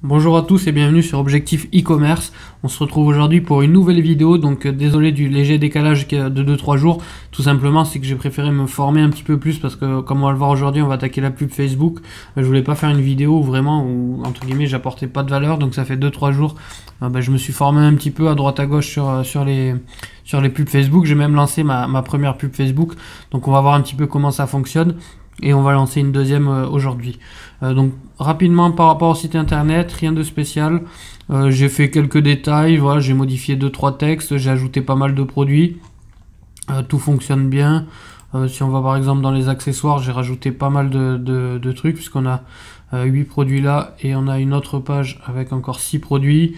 Bonjour à tous et bienvenue sur Objectif e-commerce. On se retrouve aujourd'hui pour une nouvelle vidéo, donc désolé du léger décalage de 2-3 jours. Tout simplement, c'est que j'ai préféré me former un petit peu plus parce que comme on va le voir aujourd'hui, on va attaquer la pub Facebook. Je voulais pas faire une vidéo où entre guillemets j'apportais pas de valeur, donc ça fait 2-3 jours. Je me suis formé un petit peu à droite à gauche sur les pubs Facebook. J'ai même lancé ma première pub Facebook, donc on va voir un petit peu comment ça fonctionne. Et on va lancer une deuxième aujourd'hui. Donc rapidement par rapport au site internet, rien de spécial. J'ai fait quelques détails, voilà, j'ai modifié 2-3 textes, j'ai ajouté pas mal de produits. Tout fonctionne bien. Si on va par exemple dans les accessoires, j'ai rajouté pas mal de trucs puisqu'on a 8 produits là et on a une autre page avec encore 6 produits.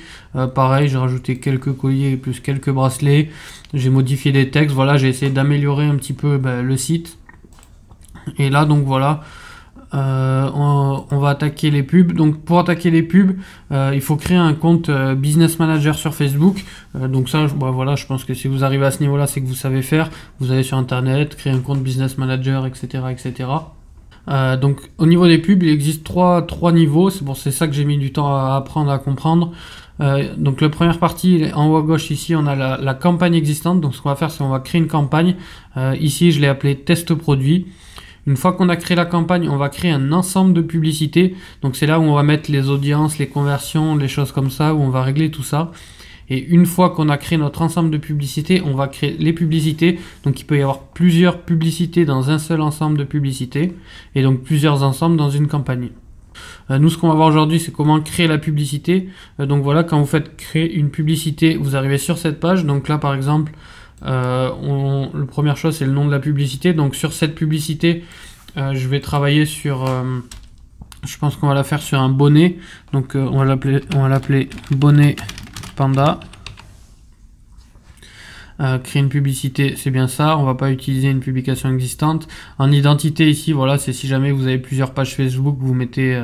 Pareil, j'ai rajouté quelques colliers plus quelques bracelets. J'ai modifié des textes, voilà, j'ai essayé d'améliorer un petit peu le site. Et là donc voilà, on va attaquer les pubs. Donc pour attaquer les pubs, il faut créer un compte Business Manager sur Facebook. Donc ça, voilà, je pense que si vous arrivez à ce niveau-là, c'est que vous savez faire. Vous allez sur Internet, créer un compte Business Manager, etc., etc. Donc au niveau des pubs, il existe trois niveaux. C'est ça que j'ai mis du temps à apprendre à comprendre. Donc la première partie, en haut à gauche ici, on a la campagne existante. Donc ce qu'on va faire, c'est qu'on va créer une campagne. Ici, je l'ai appelé test produit. Une fois qu'on a créé la campagne, on va créer un ensemble de publicités. Donc c'est là où on va mettre les audiences, les conversions, les choses comme ça, où on va régler tout ça. Et une fois qu'on a créé notre ensemble de publicités, on va créer les publicités. Donc il peut y avoir plusieurs publicités dans un seul ensemble de publicités. Et donc plusieurs ensembles dans une campagne. Nous, ce qu'on va voir aujourd'hui, c'est comment créer la publicité. Donc voilà, quand vous faites créer une publicité, vous arrivez sur cette page. Donc là, par exemple, la première chose, c'est le nom de la publicité. Donc sur cette publicité, je vais travailler sur... je pense qu'on va la faire sur un bonnet. Donc on va l'appeler bonnet panda. Créer une publicité, c'est bien ça. On va pas utiliser une publication existante. En identité ici, voilà, c'est si jamais vous avez plusieurs pages Facebook, vous mettez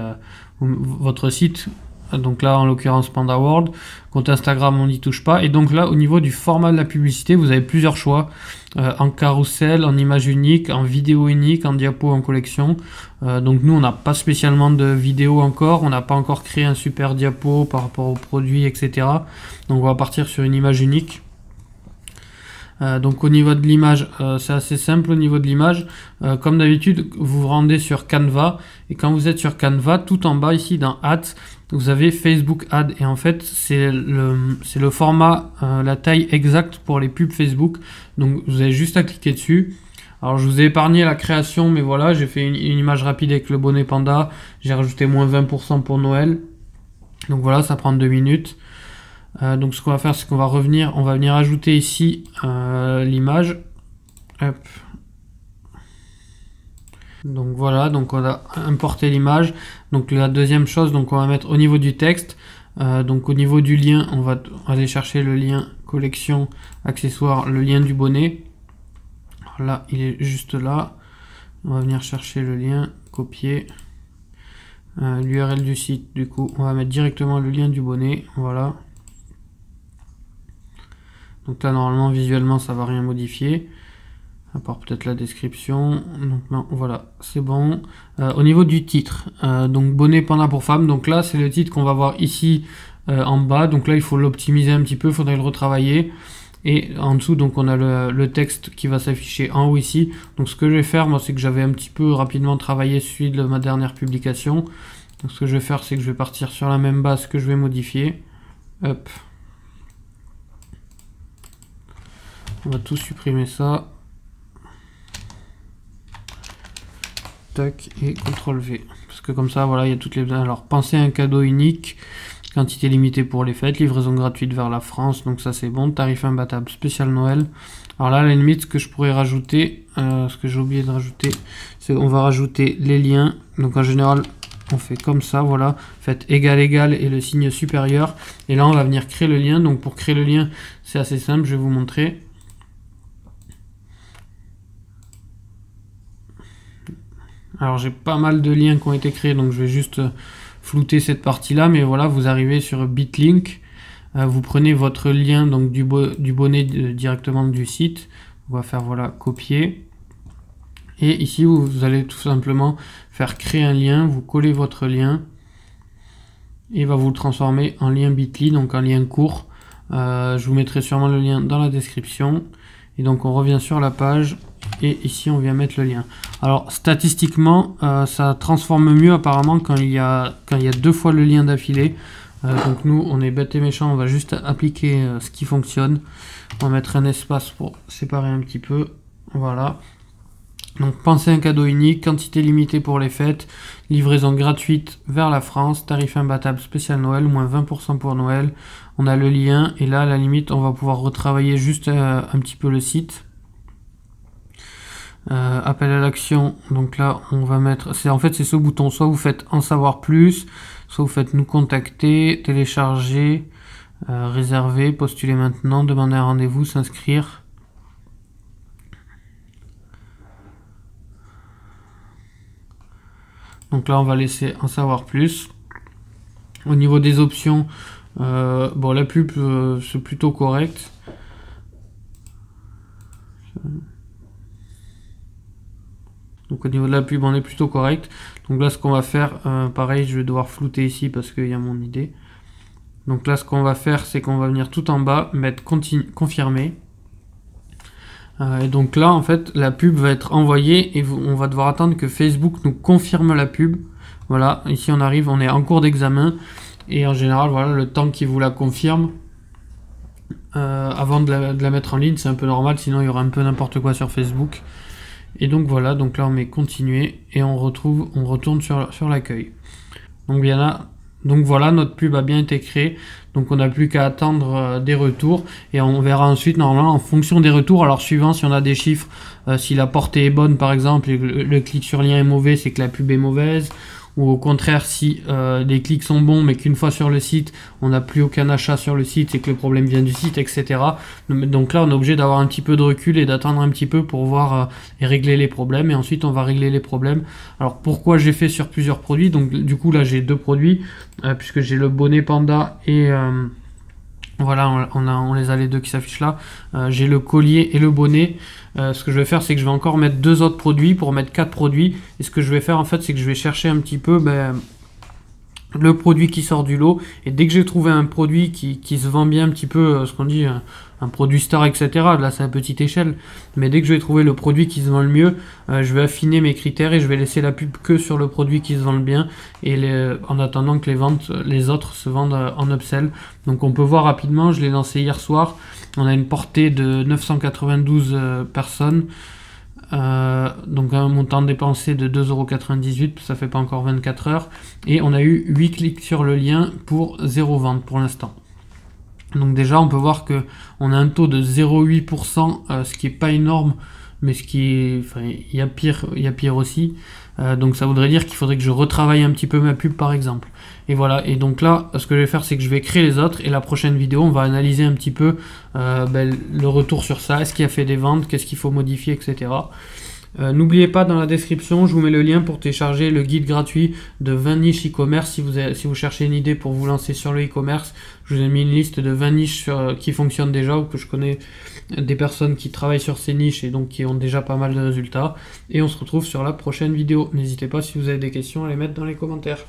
votre site. Donc là, en l'occurrence, Panda World. Compte Instagram, on n'y touche pas. Et donc là, au niveau du format de la publicité, vous avez plusieurs choix. En carrousel, en image unique, en vidéo unique, en diapo, en collection. Donc nous, on n'a pas spécialement de vidéo encore. On n'a pas encore créé un super diapo par rapport aux produits, etc. Donc on va partir sur une image unique. Donc au niveau de l'image, c'est assez simple au niveau de l'image. Comme d'habitude, vous vous rendez sur Canva. Et quand vous êtes sur Canva, tout en bas ici dans Ads, vous avez Facebook Ads. Et en fait, c'est le format, la taille exacte pour les pubs Facebook. Donc vous avez juste à cliquer dessus. Alors je vous ai épargné la création, mais voilà, j'ai fait une image rapide avec le bonnet panda. J'ai rajouté moins 20% pour Noël. Donc voilà, ça prend 2 minutes. Donc ce qu'on va faire, c'est qu'on va venir ajouter ici l'image. Hop. Donc voilà, donc on a importé l'image. Donc la deuxième chose, donc on va mettre au niveau du texte. Donc au niveau du lien, on va aller chercher le lien collection accessoire, le lien du bonnet. Alors là, il est juste là. On va venir chercher le lien, copier. L'URL du site, du coup, on va mettre directement le lien du bonnet. Voilà. Donc là, normalement, visuellement, ça va rien modifier. À part peut-être la description. Donc non, voilà, c'est bon. Au niveau du titre, donc bonnet panda pour femme. Donc là, c'est le titre qu'on va voir ici en bas. Donc là, il faut l'optimiser un petit peu, il faudrait le retravailler. Et en dessous, donc on a le texte qui va s'afficher en haut ici. Donc ce que je vais faire, moi, c'est que j'avais un petit peu rapidement travaillé celui de ma dernière publication. Donc ce que je vais faire, c'est que je vais partir sur la même base que je vais modifier. Hop. On va tout supprimer ça. Tac, et CTRL V. Parce que comme ça, voilà, il y a toutes les... Alors, pensez à un cadeau unique. Quantité limitée pour les fêtes. Livraison gratuite vers la France. Donc ça, c'est bon. Tarif imbattable. Spécial Noël. Alors là, à la limite, ce que je pourrais rajouter, ce que j'ai oublié de rajouter, c'est qu'on va rajouter les liens. Donc en général, on fait comme ça, voilà. Faites égal, égal et le signe supérieur. Et là, on va venir créer le lien. Donc pour créer le lien, c'est assez simple. Je vais vous montrer. Alors j'ai pas mal de liens qui ont été créés, donc je vais juste flouter cette partie là, mais voilà, vous arrivez sur Bitlink, vous prenez votre lien donc du bonnet directement du site, on va faire voilà, copier, et ici vous allez tout simplement faire créer un lien, vous collez votre lien, et il va vous le transformer en lien Bitly, donc un lien court. Je vous mettrai sûrement le lien dans la description. Et donc on revient sur la page et ici on vient mettre le lien. Alors statistiquement ça transforme mieux apparemment quand il y a 2 fois le lien d'affilée. Donc nous on est bête et méchant, on va juste appliquer ce qui fonctionne. On va mettre un espace pour séparer un petit peu. Voilà. Donc pensez un cadeau unique, quantité limitée pour les fêtes, livraison gratuite vers la France, tarif imbattable spécial Noël, moins 20% pour Noël. On a le lien et là à la limite on va pouvoir retravailler juste un petit peu le site. Appel à l'action, donc là on va mettre, en fait c'est ce bouton, soit vous faites en savoir plus, soit vous faites nous contacter, télécharger, réserver, postuler maintenant, demander un rendez-vous, s'inscrire. Donc là on va laisser en savoir plus. Au niveau des options, bon la pub c'est plutôt correct. Donc au niveau de la pub on est plutôt correct. Donc là ce qu'on va faire, pareil je vais devoir flouter ici parce qu'il y a mon idée. Donc là ce qu'on va faire c'est qu'on va venir tout en bas, mettre confirmer. Et donc là en fait la pub va être envoyée et on va devoir attendre que Facebook nous confirme la pub. Voilà, ici on arrive, on est en cours d'examen et en général voilà le temps qu'il vous la confirme avant de la mettre en ligne, c'est un peu normal, sinon il y aura un peu n'importe quoi sur Facebook. Et donc voilà, donc là on met continuer et on retourne sur l'accueil. Donc bien là, donc voilà, notre pub a bien été créée. Donc on n'a plus qu'à attendre des retours et on verra ensuite normalement en fonction des retours. Alors suivant si on a des chiffres, si la portée est bonne par exemple et le clic sur lien est mauvais, c'est que la pub est mauvaise. Ou au contraire si les clics sont bons mais qu'une fois sur le site on n'a plus aucun achat sur le site et que le problème vient du site, etc. Donc là on est obligé d'avoir un petit peu de recul et d'attendre un petit peu pour voir et régler les problèmes, et ensuite on va régler les problèmes. Alors pourquoi j'ai fait sur plusieurs produits, donc du coup là j'ai 2 produits puisque j'ai le bonnet panda et voilà, on les a les 2 qui s'affichent là. J'ai le collier et le bonnet. Ce que je vais faire, c'est que je vais encore mettre 2 autres produits pour mettre 4 produits. Et ce que je vais faire, en fait, c'est que je vais chercher un petit peu le produit qui sort du lot. Et dès que j'ai trouvé un produit qui se vend bien un petit peu, ce qu'on dit, un produit star, etc. Là, c'est à petite échelle. Mais dès que je vais trouver le produit qui se vend le mieux, je vais affiner mes critères et je vais laisser la pub que sur le produit qui se vend le bien. Et en attendant que les autres se vendent en upsell. Donc on peut voir rapidement, je l'ai lancé hier soir. On a une portée de 992 personnes. Donc un montant dépensé de 2,98 €, ça fait pas encore 24 heures. Et on a eu 8 clics sur le lien pour 0 vente pour l'instant. Donc déjà on peut voir que on a un taux de 0,8%, ce qui est pas énorme, mais il y a pire aussi. Donc ça voudrait dire qu'il faudrait que je retravaille un petit peu ma pub par exemple. Et voilà, et donc là ce que je vais faire c'est que je vais créer les autres, et la prochaine vidéo on va analyser un petit peu le retour sur ça, est-ce qu'il a fait des ventes, qu'est-ce qu'il faut modifier, etc. N'oubliez pas, dans la description je vous mets le lien pour télécharger le guide gratuit de 20 niches e-commerce. Si vous cherchez une idée pour vous lancer sur le e-commerce, je vous ai mis une liste de 20 niches qui fonctionnent déjà, ou que je connais des personnes qui travaillent sur ces niches et donc qui ont déjà pas mal de résultats. Et on se retrouve sur la prochaine vidéo. N'hésitez pas, si vous avez des questions, à les mettre dans les commentaires.